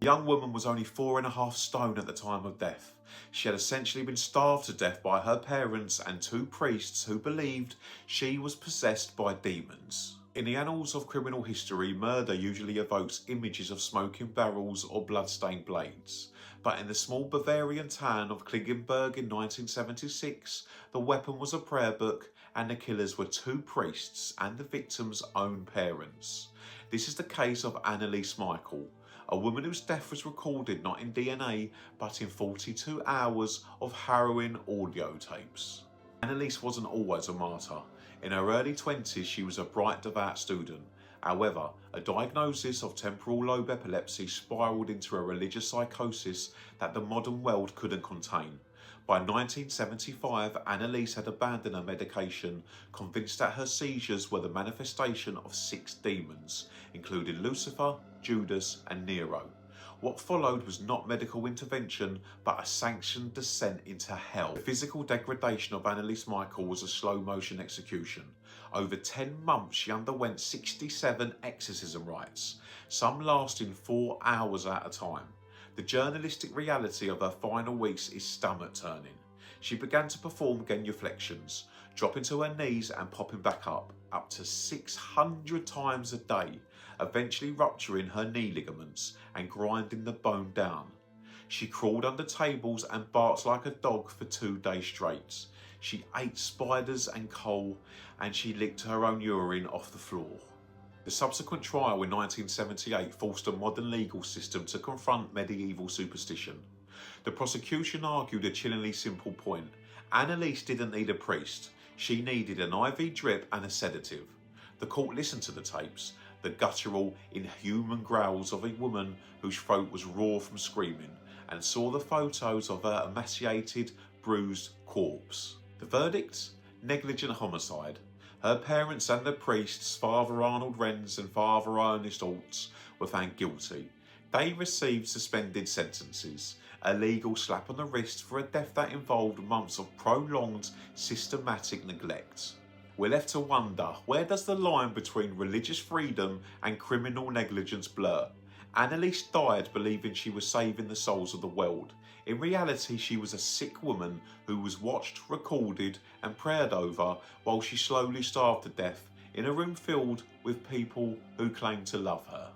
The young woman was only 4.5 stone at the time of death. She had essentially been starved to death by her parents and 2 priests who believed she was possessed by demons. In the annals of criminal history, murder usually evokes images of smoking barrels or blood-stained blades. But in the small Bavarian town of Klingenberg in 1976, the weapon was a prayer book and the killers were 2 priests and the victim's own parents. This is the case of Anneliese Michel, a woman whose death was recorded not in DNA but in 42 hours of harrowing audio tapes. Anneliese wasn't always a martyr. In her early 20s, she was a bright, devout student. However, a diagnosis of temporal lobe epilepsy spiraled into a religious psychosis that the modern world couldn't contain. By 1975, Anneliese had abandoned her medication, convinced that her seizures were the manifestation of 6 demons, including Lucifer, Judas, and Nero. What followed was not medical intervention, but a sanctioned descent into hell. The physical degradation of Anneliese Michel was a slow-motion execution. Over 10 months, she underwent 67 exorcism rites, some lasting 4 hours at a time. The journalistic reality of her final weeks is stomach-turning. She began to perform genuflections, dropping to her knees and popping back up to 600 times a day, eventually rupturing her knee ligaments and grinding the bone down. She crawled under tables and barked like a dog for 2 days straight. She ate spiders and coal, and she licked her own urine off the floor. The subsequent trial in 1978 forced a modern legal system to confront medieval superstition. The prosecution argued a chillingly simple point. Anneliese didn't need a priest. She needed an IV drip and a sedative. The court listened to the tapes, the guttural, inhuman growls of a woman whose throat was raw from screaming, and saw the photos of her emaciated, bruised corpse. The verdict? Negligent homicide. Her parents and the priests, Father Arnold Renz and Father Ernest Altz, were found guilty. They received suspended sentences, a legal slap on the wrist for a death that involved months of prolonged, systematic neglect. We're left to wonder, where does the line between religious freedom and criminal negligence blur? Anneliese died believing she was saving the souls of the world. In reality, she was a sick woman who was watched, recorded and prayed over while she slowly starved to death in a room filled with people who claimed to love her.